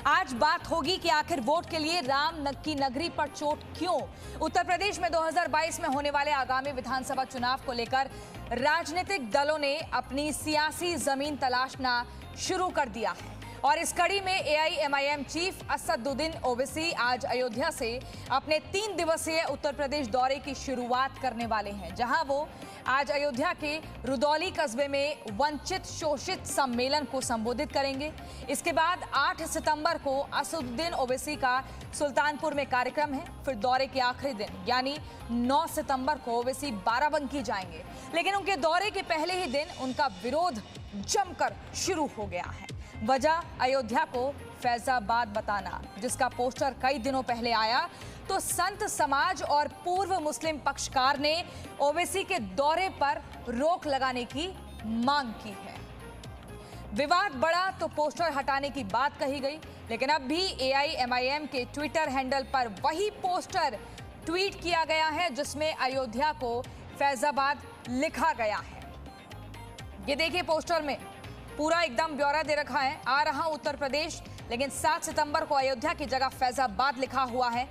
आज बात होगी कि आखिर वोट के लिए राम की नगरी पर चोट क्यों। उत्तर प्रदेश में 2022 में होने वाले आगामी विधानसभा चुनाव को लेकर राजनीतिक दलों ने अपनी सियासी जमीन तलाशना शुरू कर दिया है और इस कड़ी में एआईएमआईएम चीफ असदुद्दीन ओवैसी आज अयोध्या से अपने 3 दिवसीय उत्तर प्रदेश दौरे की शुरुआत करने वाले हैं, जहां वो आज अयोध्या के रुदौली कस्बे में वंचित शोषित सम्मेलन को संबोधित करेंगे। इसके बाद 8 सितंबर को असदुद्दीन ओवैसी का सुल्तानपुर में कार्यक्रम है। फिर दौरे के आखिरी दिन यानी 9 सितंबर को ओवैसी बाराबंकी जाएंगे, लेकिन उनके दौरे के पहले ही दिन उनका विरोध जमकर शुरू हो गया है। वजह अयोध्या को फैजाबाद बताना, जिसका पोस्टर कई दिनों पहले आया तो संत समाज और पूर्व मुस्लिम पक्षकार ने ओवैसी के दौरे पर रोक लगाने की मांग की है। विवाद बढ़ा तो पोस्टर हटाने की बात कही गई, लेकिन अब भी एआईएमआईएम के ट्विटर हैंडल पर वही पोस्टर ट्वीट किया गया है जिसमें अयोध्या को फैजाबाद लिखा गया है। ये देखिए, पोस्टर में पूरा एकदम ब्यौरा दे रखा है, आ रहा उत्तर प्रदेश, लेकिन 7 सितंबर को अयोध्या की जगह फैजाबाद लिखा हुआ है।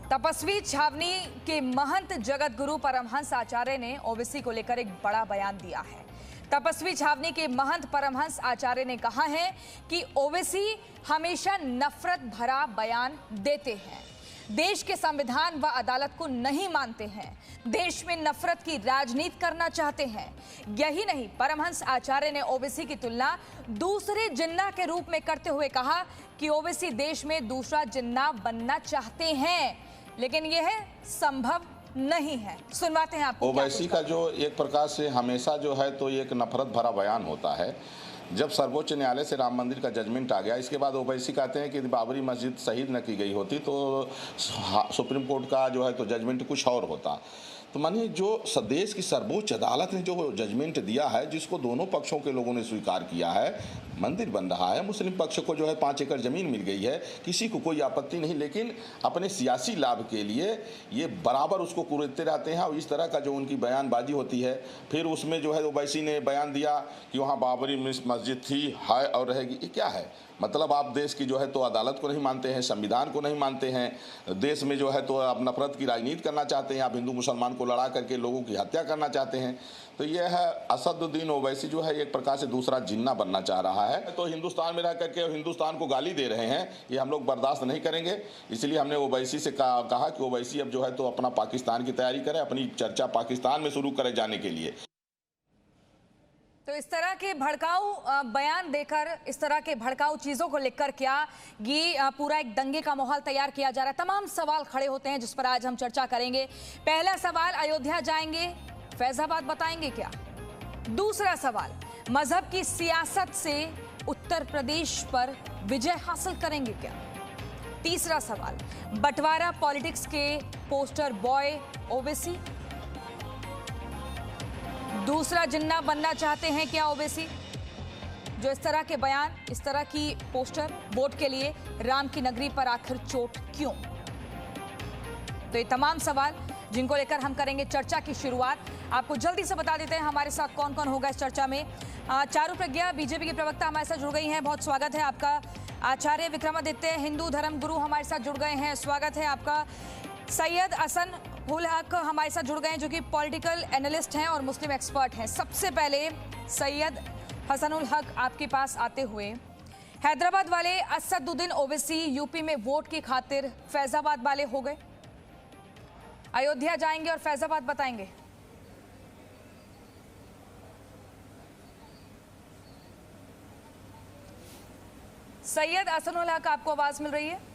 तपस्वी छावनी के महंत जगत गुरु परमहंस आचार्य ने ओवैसी को लेकर एक बड़ा बयान दिया है। तपस्वी छावनी के महंत परमहंस आचार्य ने कहा है कि ओवैसी हमेशा नफरत भरा बयान देते हैं, देश के संविधान व अदालत को नहीं मानते हैं, देश में नफरत की राजनीति करना चाहते हैं। यही नहीं, परमहंस आचार्य ने ओवैसी की तुलना दूसरे जिन्ना के रूप में करते हुए कहा कि ओवैसी देश में दूसरा जिन्ना बनना चाहते हैं, लेकिन यह संभव नहीं है। सुनवाते हैं आपको। ओवैसी का जो एक प्रकार से हमेशा जो है तो एक नफरत भरा बयान होता है। जब सर्वोच्च न्यायालय से राम मंदिर का जजमेंट आ गया, इसके बाद ओवैसी कहते हैं कि बाबरी मस्जिद शहीद न की गई होती तो सुप्रीम कोर्ट का जो है तो जजमेंट कुछ और होता। तो मानिए जो देश की सर्वोच्च अदालत ने जो जजमेंट दिया है, जिसको दोनों पक्षों के लोगों ने स्वीकार किया है, मंदिर बन रहा है, मुस्लिम पक्ष को जो है 5 एकड़ जमीन मिल गई है, किसी को कोई आपत्ति नहीं, लेकिन अपने सियासी लाभ के लिए ये बराबर उसको कुरेदते रहते हैं और इस तरह का जो उनकी बयानबाजी होती है। फिर उसमें जो है ओवैसी ने बयान दिया कि वहाँ बाबरी मस्जिद थी, है और रहेगी। ये क्या है? मतलब आप देश की जो है तो अदालत को नहीं मानते हैं, संविधान को नहीं मानते हैं, देश में जो है तो आप नफरत की राजनीति करना चाहते हैं, आप हिंदू मुसलमान को लड़ा करके लोगों की हत्या करना चाहते हैं। तो यह है असदुद्दीन ओवैसी जो है एक प्रकार से दूसरा जिन्ना बनना चाह रहा है। तो हिंदुस्तान में रह करके हिंदुस्तान को गाली दे रहे हैं, ये हम लोग बर्दाश्त नहीं करेंगे। इसलिए हमने ओवैसी से कहा कि ओवैसी अब जो है तो अपना पाकिस्तान की तैयारी करे, अपनी चर्चा पाकिस्तान में शुरू करे जाने के लिए। तो इस तरह के भड़काऊ बयान देकर, इस तरह के भड़काऊ चीजों को लेकर क्या ये पूरा एक दंगे का माहौल तैयार किया जा रहा है? तमाम सवाल खड़े होते हैं जिस पर आज हम चर्चा करेंगे। पहला सवाल, अयोध्या जाएंगे, फैजाबाद बताएंगे क्या? दूसरा सवाल, मजहब की सियासत से उत्तर प्रदेश पर विजय हासिल करेंगे क्या? तीसरा सवाल, बंटवारा पॉलिटिक्स के पोस्टर बॉय ओवैसी, दूसरा जिन्ना बनना चाहते हैं क्या ओवैसी? जो इस तरह के बयान, इस तरह की पोस्टर, वोट के लिए राम की नगरी पर आखिर चोट क्यों? तो ये तमाम सवाल जिनको लेकर हम करेंगे चर्चा की शुरुआत। आपको जल्दी से बता देते हैं हमारे साथ कौन कौन होगा इस चर्चा में। चारू प्रज्ञा बीजेपी की प्रवक्ता हमारे साथ जुड़ गई हैं, बहुत स्वागत है आपका। आचार्य विक्रमादित्य हिंदू धर्म गुरु हमारे साथ जुड़ गए हैं, स्वागत है आपका। सैयद हसन उल हक हमारे साथ जुड़ गए हैं, जो कि पॉलिटिकल एनालिस्ट हैं और मुस्लिम एक्सपर्ट हैं। सबसे पहले सैयद हसन उल हक, आपके पास आते हुए, हैदराबाद वाले असदुद्दीन ओवैसी यूपी में वोट की खातिर फैजाबाद वाले हो गए, अयोध्या जाएंगे और फैजाबाद बताएंगे। सैयद हसन उल हक, आपको आवाज मिल रही है?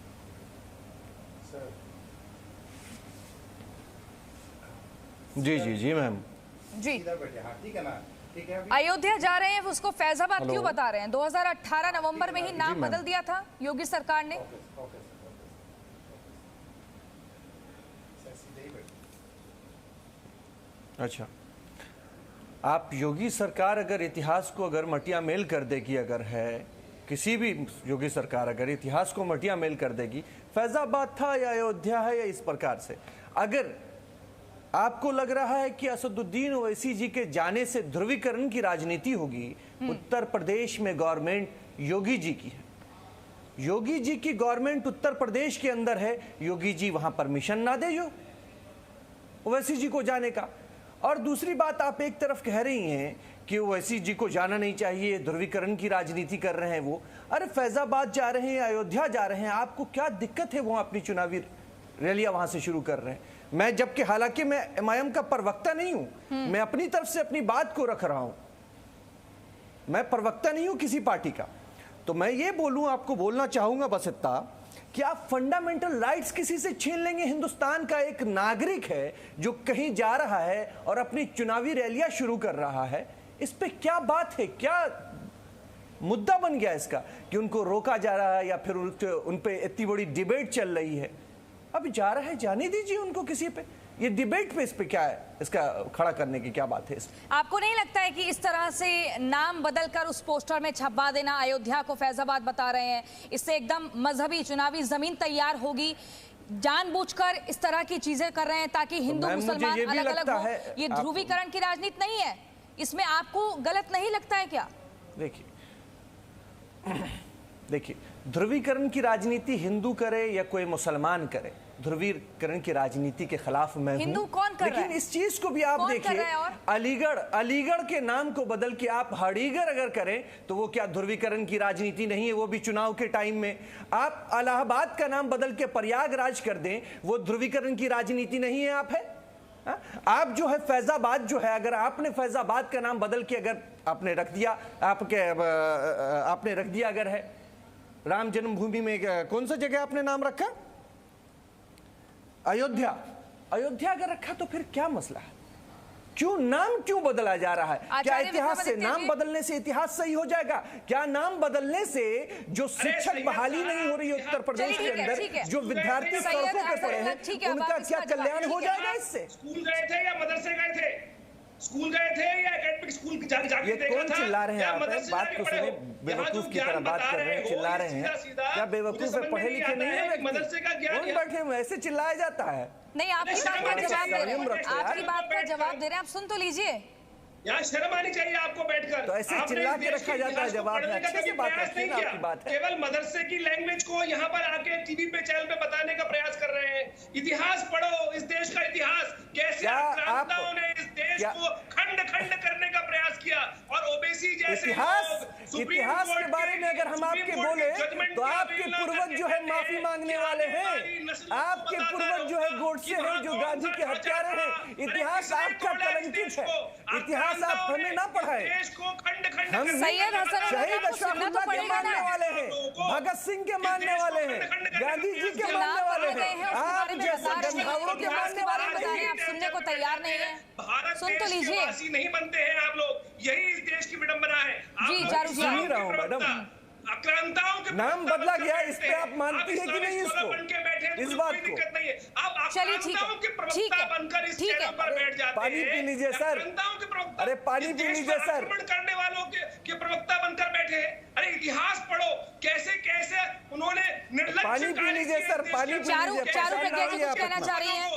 जी जी जी मैम जी, अयोध्या जा रहे हैं, उसको फैजाबाद क्यों बता रहे हैं? 2018 नवंबर में ही नाम बदल दिया था योगी सरकार ने। अच्छा, आप योगी सरकार अगर इतिहास को अगर मटिया मेल कर देगी, अगर है किसी भी योगी सरकार अगर इतिहास को मटिया मेल कर देगी, फैजाबाद था या अयोध्या है या इस प्रकार से, अगर आपको लग रहा है कि असदुद्दीन ओवैसी जी के जाने से ध्रुवीकरण की राजनीति होगी? उत्तर प्रदेश में गवर्नमेंट योगी जी की है, योगी जी की गवर्नमेंट उत्तर प्रदेश के अंदर है। योगी जी वहां परमिशन ना दे जो ओवैसी जी को जाने का। और दूसरी बात, आप एक तरफ कह रही हैं कि ओवैसी जी को जाना नहीं चाहिए, ध्रुवीकरण की राजनीति कर रहे हैं वो। अरे फैजाबाद जा रहे हैं, अयोध्या जा रहे हैं, आपको क्या दिक्कत है? वो अपनी चुनावी रैलियां वहां से शुरू कर रहे हैं। मैं जबकि हालांकि मैं एमआईएम का प्रवक्ता नहीं हूं, मैं अपनी तरफ से अपनी बात को रख रहा हूं, मैं प्रवक्ता नहीं हूं किसी पार्टी का। तो मैं ये बोलूं, आपको बोलना चाहूंगा बस इतना कि आप फंडामेंटल राइट्स किसी से छीन लेंगे? हिंदुस्तान का एक नागरिक है जो कहीं जा रहा है और अपनी चुनावी रैलियां शुरू कर रहा है, इस पे क्या बात है? क्या मुद्दा बन गया इसका कि उनको रोका जा रहा है या फिर उन पे इतनी बड़ी डिबेट चल रही है? अब जा रहा है, जाने दीजिए उनको किसी पे। ये डिबेट पे इस पे क्या है, इसका खड़ा करने की क्या बात है इसमें? आपको नहीं लगता है कि इस तरह से नाम बदलकर उस पोस्टर में छपवा देना, अयोध्या को फैजाबाद बता रहे हैं, इससे एकदम मजहबी चुनावी जमीन तैयार होगी? जानबूझकर इस तरह की चीजें कर रहे हैं ताकि हिंदू मुसलमान अलग अलग हो। ये ध्रुवीकरण की राजनीति नहीं है, इसमें आपको गलत नहीं लगता है क्या? देखिए, ध्रुवीकरण की राजनीति हिंदू करे या कोई मुसलमान करे, ध्रुवीकरण की राजनीति के खिलाफ मैं हिंदू कौन कर रहा है? लेकिन इस चीज को भी आप देखिए, अलीगढ़ के नाम को बदल के आप हड़ीगढ़ अगर करें तो वो क्या ध्रुवीकरण की राजनीति नहीं है? वो भी चुनाव के टाइम में। आप इलाहाबाद का नाम बदल के प्रयागराज कर दें, वो ध्रुवीकरण की राजनीति नहीं है? आप है आप जो है फैजाबाद जो है, अगर आपने फैजाबाद का नाम बदल के अगर आपने रख दिया, आपने रख दिया अगर है राम जन्मभूमि में, कौन सा जगह आपने नाम रखा? अयोध्या अगर रखा तो फिर क्या मसला है? नाम क्यों बदला जा रहा है? क्या इतिहास से, नाम बदलने से इतिहास सही हो जाएगा? क्या नाम बदलने से जो शिक्षक बहाली नहीं हो रही है उत्तर प्रदेश के अंदर, जो विद्यार्थी सड़कों पे पड़े हैं, उनका क्या कल्याण हो जाएगा इससे? स्कूल गए थे या मदरसे गए थे? स्कूल गए थे या एकेडमिक स्कूल जाके ये कौन चिल्ला रहे हैं? आप बात को सुने, बेवकूफ की तरह बात कर रहे हैं, चिल्ला रहे हैं। क्या बेवकूफ है? पढ़े लिखे नहीं है व्यक्ति? कौन बैठे हुए ऐसे चिल्लाया जाता है? नहीं, आपकी बात का जवाब दे रहे हैं, आपकी बात का जवाब दे रहे हैं, आप सुन तो लीजिए। यहाँ शर्म आनी चाहिए आपको बैठकर। तो ऐसे चिल्ला के रखा जाता है जवाब में? अच्छे से बात रखिए ना, आपकी बात है। केवल मदरसे की लैंग्वेज को यहाँ पर आके टीवी पे चैनल पे बताने का प्रयास कर रहे हैं। इतिहास पढ़ो, इस देश का इतिहास, कैसे आक्रांताओं ने इस देश को खंड खंड करने का प्रयास किया। और ओबीसी जैसे इतिहास के बारे में अगर हम आपके बोले तो आपके पूर्वज जो है माफी मांगने वाले हैं, आपके पूर्वज जो है गोडसे हैं, जो गांधी के हत्यारे हैं। इतिहास आपका कलंकित है, इतिहास आप हमें ना पढ़ाए। हम सैयद हसन शहीद अशफाकुल्लाह के मानने वाले हैं, भगत सिंह के मानने वाले हैं, गांधी जी के मानने वाले हैं, आप जैसे गंधावरों के मानने वाले हैं। आप सुनने को तैयार नहीं है, सुन तो लीजिए। नहीं बनते हैं आप लोग, यही इस देश की विडंबना है। जी चारू सुन ही रहा हूँ मैडम, आक्रांताओं के नाम बदला गया, इस पे आप मानती है कि नहीं इसको, इस बात को? चलिए ठीक है, पानी पी लीजिए सर, अरे पानी पी लीजिए सर। करने वालों के प्रवक्ता बनकर बैठे हैं। अरे इतिहास पढ़ो, कैसे कैसे उन्होंने निर्लज्ज पानी पी लीजिए सर, पानी पी लीजिए। चारू प्रज्ञा जी कुछ कहना चाह रही हैं?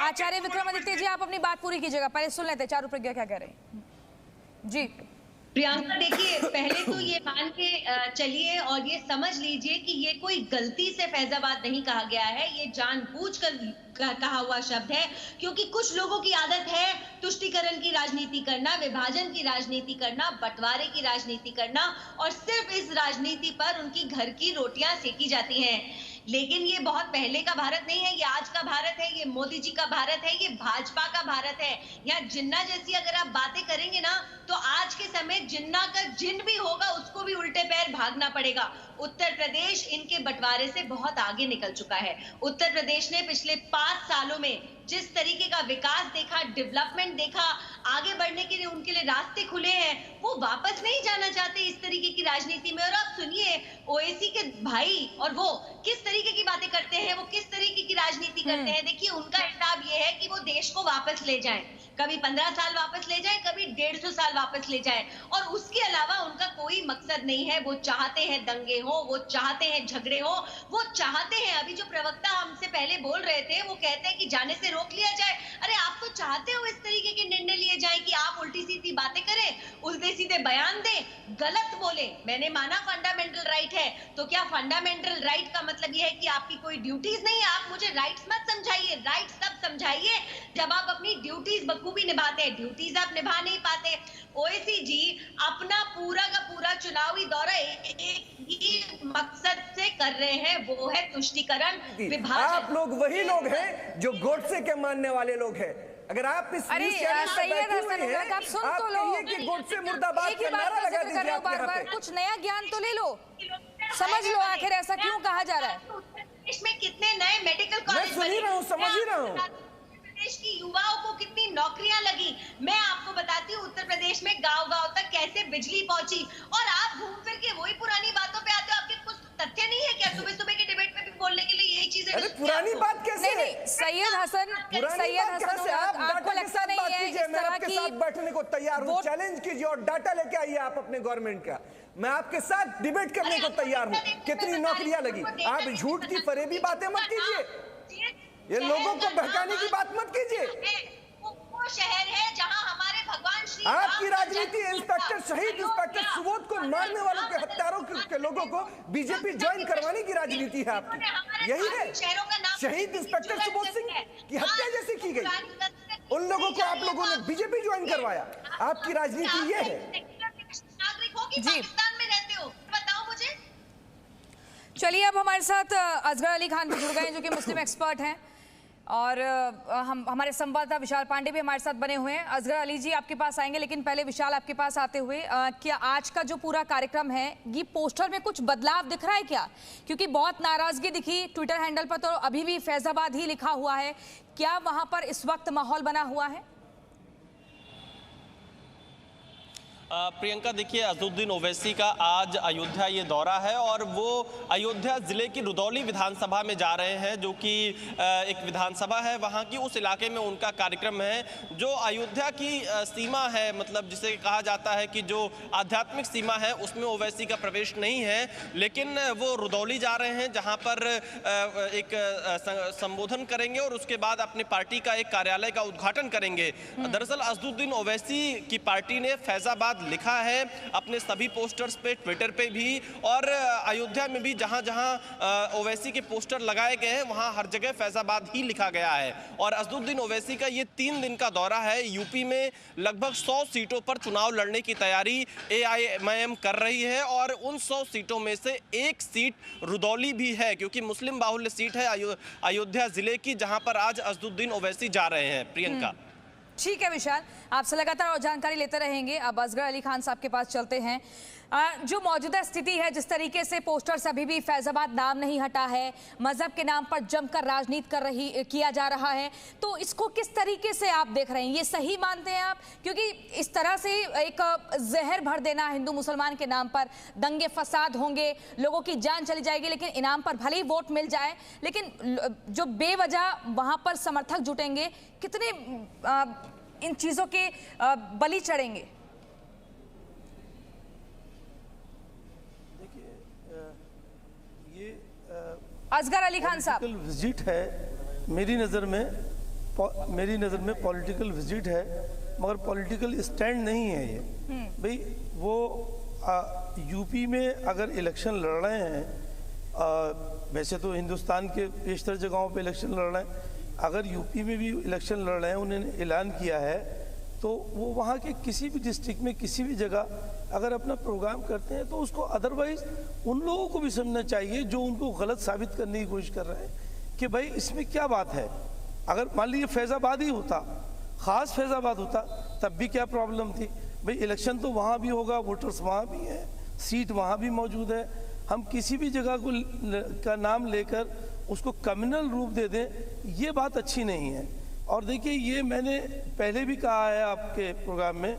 आचार्य विक्रमादित्य जी, आप अपनी बात पूरी कीजिएगा, पहले सुन लेते चारू प्रज्ञा क्या कह रहे हैं। जी प्रियंका, देखिए, पहले तो ये मान के चलिए और ये समझ लीजिए कि ये कोई गलती से फैजाबाद नहीं कहा गया है, ये जानबूझकर कहा हुआ शब्द है, क्योंकि कुछ लोगों की आदत है तुष्टीकरण की राजनीति करना, विभाजन की राजनीति करना, बंटवारे की राजनीति करना, और सिर्फ इस राजनीति पर उनकी घर की रोटियां सेकी जाती हैं। लेकिन ये बहुत पहले का भारत नहीं है, ये आज का भारत है, ये मोदी जी का भारत है, ये भाजपा का भारत है। यहाँ जिन्ना जैसी अगर आप बातें करेंगे ना, तो आज के समय जिन्ना का जिन भी होगा उसको भी उल्टे पैर भागना पड़ेगा। उत्तर प्रदेश इनके बंटवारे से बहुत आगे निकल चुका है। उत्तर प्रदेश ने पिछले 5 सालों में जिस तरीके का विकास देखा, डेवलपमेंट देखा, आगे बढ़ने के लिए उनके लिए रास्ते खुले हैं, वो वापस नहीं जाना चाहते इस तरीके की राजनीति में। और आप सुनिए, ओवैसी के भाई और वो किस तरीके की बातें करते हैं, वो किस तरीके की राजनीति करते हैं। देखिए, उनका हिसाब ये है कि वो देश को वापस ले जाएं, कभी 15 साल वापस ले जाए, कभी 150 साल वापस ले जाए, और उसके अलावा उनका कोई मकसद नहीं है। वो चाहते हैं दंगे हो, वो चाहते हैं झगड़े हो, वो चाहते हैं, अभी जो प्रवक्ता हमसे पहले बोल रहे थे वो कहते हैं कि जाने से रोक लिया जाए। अरे आप तो चाहते हो इस तरीके के निर्णय लिए जाए कि आप उल्टी सीधी बातें करें, उल्टे सीधे बयान दें, गलत बोले। मैंने माना फंडामेंटल राइट है, तो क्या फंडामेंटल राइट का मतलब यह है कि आपकी कोई ड्यूटीज नहीं है? आप मुझे राइट्स मत समझाइए, राइट्स तब समझाइए जब आप अपनी ड्यूटीज बखूबी निभाते हैं। ड्यूटीज आप निभा नहीं पाते। ओवैसी जी अपना पूरा का पूरा चुनावी दौरा एक ही मकसद से कर रहे हैं, वो है तुष्टीकरण, विभाजन। आप लोग वही लोग हैं जो गोडसे के मानने वाले लोग हैं। अगर आप इस अरे सैयद हसन आप सुन तो लो, गोडसे मुर्दाबाद एक ही बात कर रहे हो बार बार, कुछ नया ज्ञान तो ले लो, समझ लो आखिर ऐसा क्यों कहा जा रहा है। इसमें कितने नए मेडिकल कॉलेज समझ ही रहा हूँ। प्रदेश की युवाओं को कितनी नौकरियां लगी। मैं आपको बताती हूँ उत्तर प्रदेश में गांव-गांव तक कैसे बिजली पहुंची, और आप घूम फिर के वही पुरानी बातों पे आते हो। आपके कुछ तथ्य नहीं है क्या सुबह-सुबह के डिबेट में भी बोलने के लिए यही चीजें? अरे पुरानी बात कैसे? नहीं, सैयद हसन आपको लगता नहीं है इस तरह की साथ बैठने को तैयार हूँ, चैलेंज कीजिए और डाटा लेके आइए आप अपने गवर्नमेंट का। मैं आपके साथ डिबेट करने को तैयार हूँ। कितनी नौकरियां लगी? आप झूठ की फरेबी बातें मत कीजिए, ये लोगों को बहकाने की बात मत कीजिए। वो शहर है जहां हमारे भगवान श्री आपकी राजनीति इंस्पेक्टर शहीद इंस्पेक्टर सुबोध को मारने वालों के हत्यारों के लोगों को बीजेपी ज्वाइन करवाने की राजनीति है आपकी। यही है, शहीद इंस्पेक्टर सुबोध सिंह की हत्या जैसे की गई, उन लोगों को आप लोगों ने बीजेपी ज्वाइन करवाया। आपकी राजनीति ये है। नागरिक हो कि पाकिस्तान में रहते हो, बताओ मुझे। चलिए अब हमारे साथ असगर अली खान भी जुड़ गए हैं जो कि मुस्लिम एक्सपर्ट हैं, और हमारे संवाददाता विशाल पांडे भी हमारे साथ बने हुए हैं। असगर अली जी आपके पास आएंगे, लेकिन पहले विशाल आपके पास आते हुए क्या आज का जो पूरा कार्यक्रम है ये पोस्टर में कुछ बदलाव दिख रहा है क्या? क्योंकि बहुत नाराजगी दिखी ट्विटर हैंडल पर, तो अभी भी फैजाबाद ही लिखा हुआ है। क्या वहां पर इस वक्त माहौल बना हुआ है? प्रियंका देखिए, अजहरुद्दीन ओवैसी का आज अयोध्या ये दौरा है और वो अयोध्या जिले की रुदौली विधानसभा में जा रहे हैं, जो कि एक विधानसभा है वहाँ की। उस इलाके में उनका कार्यक्रम है जो अयोध्या की सीमा है, मतलब जिसे कहा जाता है कि जो आध्यात्मिक सीमा है उसमें ओवैसी का प्रवेश नहीं है, लेकिन वो रुदौली जा रहे हैं जहाँ पर एक संबोधन करेंगे और उसके बाद अपने पार्टी का एक कार्यालय का उद्घाटन करेंगे। दरअसल अजहरुद्दीन ओवैसी की पार्टी ने फैजाबाद लिखा है अपने सभी पोस्टर्स पे, ट्विटर पे भी, और अयोध्या में भी जहां जहां ओवैसी के पोस्टर लगाए गए हैं वहां हर जगह फैजाबाद ही लिखा गया है। और अजहरुद्दीन ओवैसी का ये 3 दिन का दौरा है। यूपी में लगभग 100 सीटों पर चुनाव लड़ने की तैयारी AIMIM कर रही है, और उन 100 सीटों में से एक सीट रुदौली भी है, क्योंकि मुस्लिम बाहुल्य सीट है अयोध्या जिले की, जहां पर आज अजहरुद्दीन ओवैसी जा रहे हैं। प्रियंका ठीक है विशाल, आपसे लगातार और जानकारी लेते रहेंगे। अब असगर अली खान साहब के पास चलते हैं। जो मौजूदा स्थिति है, जिस तरीके से पोस्टर्स अभी भी फैजाबाद नाम नहीं हटा है, मजहब के नाम पर जमकर राजनीति किया जा रहा है, तो इसको किस तरीके से आप देख रहे हैं? ये सही मानते हैं आप? क्योंकि इस तरह से एक जहर भर देना हिंदू मुसलमान के नाम पर, दंगे फसाद होंगे, लोगों की जान चली जाएगी, लेकिन इनाम पर भले ही वोट मिल जाए, लेकिन जो बेवजह वहां पर समर्थक जुटेंगे, कितने इन चीजों के बलि चढ़ेंगे? असगर अली खान साहब, विजिट है मेरी नज़र में पॉलिटिकल विजिट है, मगर पॉलिटिकल स्टैंड नहीं है ये। भाई वो यूपी में अगर इलेक्शन लड़ रहे हैं, वैसे तो हिंदुस्तान के बेशतर जगहों पे इलेक्शन लड़ रहे हैं, अगर यूपी में भी इलेक्शन लड़ रहे हैं, उन्होंने ऐलान किया है, तो वो वहाँ के किसी भी डिस्ट्रिक्ट में किसी भी जगह अगर अपना प्रोग्राम करते हैं तो उसको अदरवाइज उन लोगों को भी समझना चाहिए जो उनको गलत साबित करने की कोशिश कर रहे हैं कि भाई इसमें क्या बात है। अगर मान लीजिए फैजाबाद ही होता, ख़ास फैजाबाद होता, तब भी क्या प्रॉब्लम थी? भाई इलेक्शन तो वहाँ भी होगा, वोटर्स वहाँ भी हैं, सीट वहाँ भी मौजूद है। हम किसी भी जगह का नाम लेकर उसको कम्युनल रूप दे दें, ये बात अच्छी नहीं है। और देखिए, ये मैंने पहले भी कहा है आपके प्रोग्राम में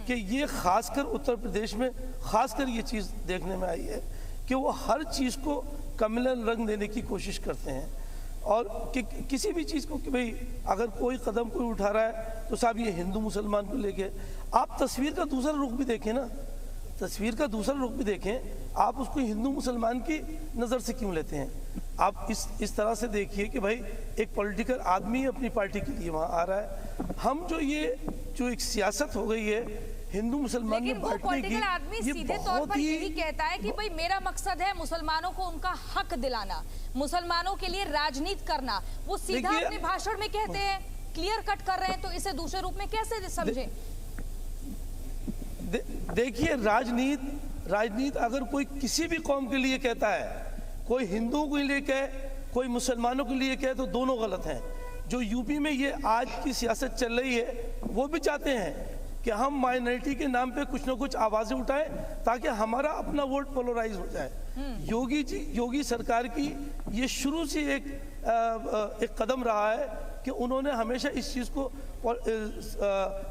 कि ये खासकर उत्तर प्रदेश में खासकर ये चीज़ देखने में आई है कि वो हर चीज़ को कम्युनल रंग देने की कोशिश करते हैं। और किसी भी चीज़ को कि भाई अगर कोई कदम कोई उठा रहा है तो साहब ये हिंदू मुसलमान को लेके, आप तस्वीर का दूसरा रुख भी देखें ना, तस्वीर का दूसरा रुख भी देखें, आप उसको हिंदू मुसलमान की नज़र से क्यों लेते हैं? आप इस तरह से देखिए कि भाई एक पॉलिटिकल आदमी अपनी पार्टी के लिए वहाँ आ रहा है। हम जो एक सियासत हो गई है हिंदू मुसलमान में बांटने की, पॉलिटिकल आदमी सीधे तौर पर यही कहता है कि भाई मेरा मकसद है मुसलमानों को उनका हक दिलाना, मुसलमानों के लिए राजनीति करना। वो सीधा अपने भाषण में कहते हैं, क्लियर कट कर रहे हैं, तो इसे दूसरे रूप में कैसे समझे? देखिए राजनीति अगर कोई किसी भी कौम के लिए कहता है, कोई हिंदुओं के लिए कहे, कोई मुसलमानों के लिए कहे, तो दोनों गलत हैं। जो यूपी में ये आज की सियासत चल रही है, वो भी चाहते हैं कि हम माइनॉरिटी के नाम पे कुछ ना कुछ आवाजें उठाएं ताकि हमारा अपना वोट पोलराइज हो जाए। योगी सरकार की ये शुरू से एक कदम रहा है कि उन्होंने हमेशा इस चीज को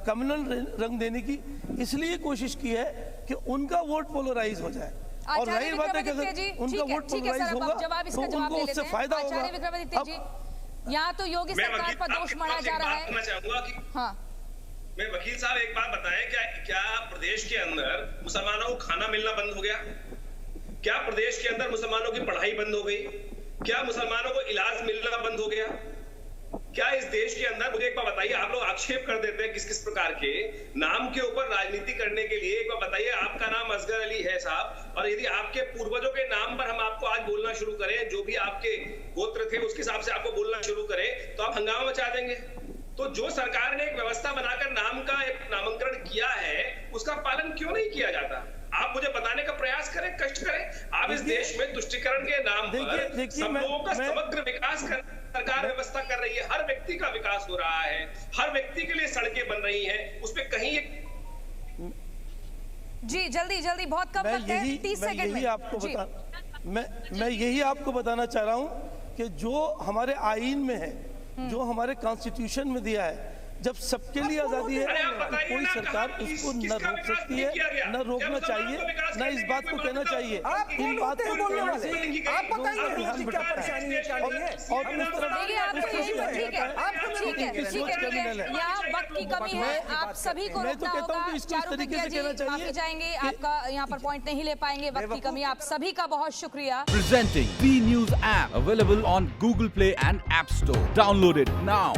कम्युनल रंग देने की इसलिए कोशिश की है कि उनका वोट पोलराइज हो जाए। और रही बात है कि अगर उनका वोट पोलराइज होगा तो उनको उससे फायदा होगा। यहाँ तो योगी सरकार पर दोष मढ़ा जा रहा है। हाँ, मैं वकील साहब एक बात बताएं, क्या प्रदेश के अंदर मुसलमानों को खाना मिलना बंद हो गया? क्या प्रदेश के अंदर मुसलमानों की पढ़ाई बंद हो गई? क्या मुसलमानों को इलाज मिलना बंद हो गया? क्या इस देश के अंदर, मुझे एक बार बताइए, आप लोग आक्षेप कर देते हैं किस किस प्रकार के नाम के ऊपर राजनीति करने के लिए। एक बार बताइए, आपका नाम असगर अली है साहब, और यदि आपके पूर्वजों के नाम पर हम आपको आज बोलना शुरू करें, जो भी आपके गोत्र थे उसके हिसाब से आपको बोलना शुरू करें, तो आप हंगामा मचा देंगे। तो जो सरकार ने एक व्यवस्था बनाकर नाम का एक नामकरण किया है, उसका पालन क्यों नहीं किया जाता? आप मुझे बताने का प्रयास करें, कष्ट करें। आप इस देश में तुष्टीकरण के नाम पर सब लोगों का समग्र विकास कर सरकार व्यवस्था कर रही है, हर व्यक्ति का विकास हो रहा है, हर व्यक्ति के लिए सड़कें बन रही हैं, उसमें कहीं एक जी जल्दी बहुत कम वक्त है, 30 सेकंड में। मैं यही आपको बताना चाह रहा हूं कि जो हमारे आईन में है, जो हमारे कॉन्स्टिट्यूशन में दिया है, जब सबके लिए आजादी है, कोई सरकार उसको न रोक सकती है, न रोकना चाहिए, न इस बात को कहना चाहिए। इन बात को कहने से आप बताइए क्या परेशानी है, क्या नहीं है। और उस तरह यहाँ वक्त की कमी है, आप सभी को रोकना होगा। माफी चाहेंगे, आपका यहाँ पर पॉइंट नहीं ले पाएंगे, वक्त की कमी। आप सभी का बहुत शुक्रिया। Presenting B News app available on Google Play and App Store. Download it now.